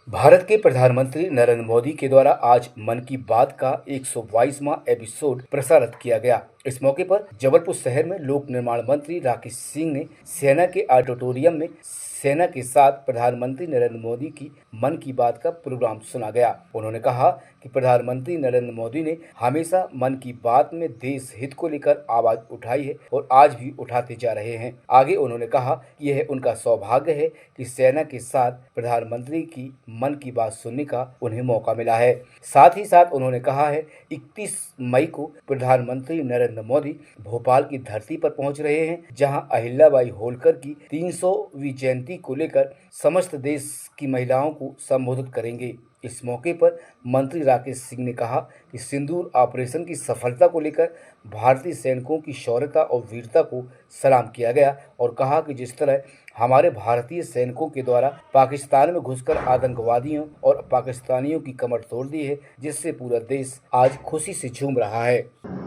भारत के प्रधानमंत्री नरेंद्र मोदी के द्वारा आज मन की बात का 122वां एपिसोड प्रसारित किया गया। इस मौके पर जबलपुर शहर में लोक निर्माण मंत्री राकेश सिंह ने सेना के ऑडिटोरियम में सेना के साथ प्रधानमंत्री नरेंद्र मोदी की मन की बात का प्रोग्राम सुना गया। उन्होंने कहा कि प्रधानमंत्री नरेंद्र मोदी ने हमेशा मन की बात में देश हित को लेकर आवाज उठाई है और आज भी उठाते जा रहे हैं। आगे उन्होंने कहा कि यह उनका सौभाग्य है कि सेना के साथ प्रधानमंत्री की मन की बात सुनने का उन्हें मौका मिला है। साथ ही साथ उन्होंने कहा है 31 मई को प्रधानमंत्री नरेंद्र मोदी भोपाल की धरती पर पहुंच रहे हैं, जहां अहिल्याबाई होलकर की 300वीं जयंती को लेकर समस्त देश की महिलाओं को संबोधित करेंगे। इस मौके पर मंत्री राकेश सिंह ने कहा कि सिंदूर ऑपरेशन की सफलता को लेकर भारतीय सैनिकों की शौर्यता और वीरता को सलाम किया गया और कहा कि जिस तरह हमारे भारतीय सैनिकों के द्वारा पाकिस्तान में घुसकर आतंकवादियों और पाकिस्तानियों की कमर तोड़ दी है, जिससे पूरा देश आज खुशी से झूम रहा है।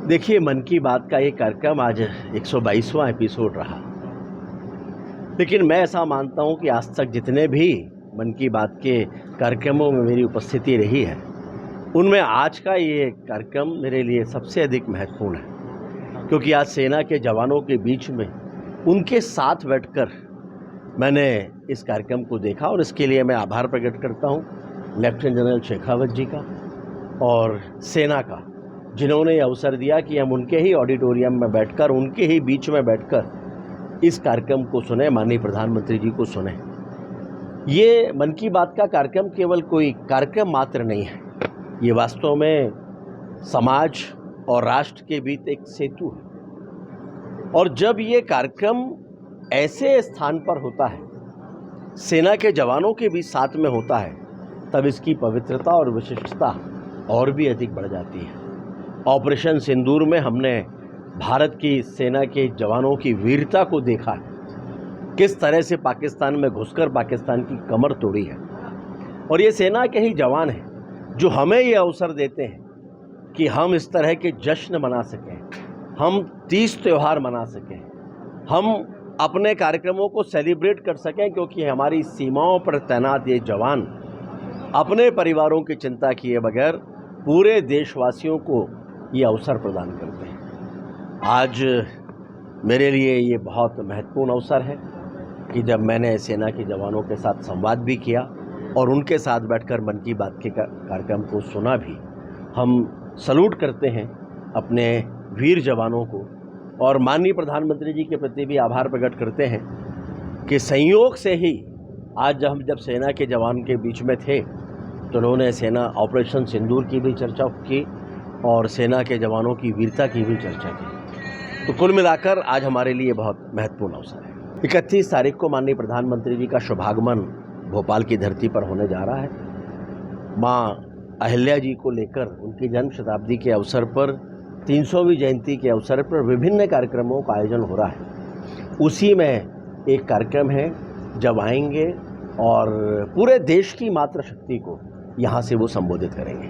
देखिए, मन की बात का ये कार्यक्रम आज 122वां एपिसोड रहा, लेकिन मैं ऐसा मानता हूँ कि आज तक जितने भी मन की बात के कार्यक्रमों में मेरी उपस्थिति रही है, उनमें आज का ये कार्यक्रम मेरे लिए सबसे अधिक महत्वपूर्ण है, क्योंकि आज सेना के जवानों के बीच में उनके साथ बैठकर मैंने इस कार्यक्रम को देखा और इसके लिए मैं आभार प्रकट करता हूँ लेफ्टिनेंट जनरल शेखावत जी का और सेना का, जिन्होंने ये अवसर दिया कि हम उनके ही ऑडिटोरियम में बैठकर, उनके ही बीच में बैठकर इस कार्यक्रम को सुने, माननीय प्रधानमंत्री जी को सुने। ये मन की बात का कार्यक्रम केवल कोई कार्यक्रम मात्र नहीं है, ये वास्तव में समाज और राष्ट्र के बीच एक सेतु है। और जब ये कार्यक्रम ऐसे स्थान पर होता है, सेना के जवानों के भी साथ में होता है, तब इसकी पवित्रता और विशिष्टता और भी अधिक बढ़ जाती है। ऑपरेशन सिंदूर में हमने भारत की सेना के जवानों की वीरता को देखा है, किस तरह से पाकिस्तान में घुसकर पाकिस्तान की कमर तोड़ी है। और ये सेना के ही जवान हैं जो हमें ये अवसर देते हैं कि हम इस तरह के जश्न मना सकें, हम तीज त्यौहार मना सकें, हम अपने कार्यक्रमों को सेलिब्रेट कर सकें, क्योंकि हमारी सीमाओं पर तैनात ये जवान अपने परिवारों की चिंता किए बगैर पूरे देशवासियों को ये अवसर प्रदान करते हैं। आज मेरे लिए ये बहुत महत्वपूर्ण अवसर है कि जब मैंने सेना के जवानों के साथ संवाद भी किया और उनके साथ बैठकर मन की बात के कार्यक्रम को सुना भी। हम सलूट करते हैं अपने वीर जवानों को और माननीय प्रधानमंत्री जी के प्रति भी आभार प्रकट करते हैं कि संयोग से ही आज जब सेना के जवान के बीच में थे तो उन्होंने सेना ऑपरेशन सिंदूर की भी चर्चा की और सेना के जवानों की वीरता की भी चर्चा की। तो कुल मिलाकर आज हमारे लिए बहुत महत्वपूर्ण अवसर है। 31 तारीख को माननीय प्रधानमंत्री जी का शुभागमन भोपाल की धरती पर होने जा रहा है। माँ अहिल्या जी को लेकर उनकी जन्म शताब्दी के अवसर पर 300वीं जयंती के अवसर पर विभिन्न कार्यक्रमों का आयोजन हो रहा है। उसी में एक कार्यक्रम है जब आएंगे और पूरे देश की मातृशक्ति को यहाँ से वो संबोधित करेंगे।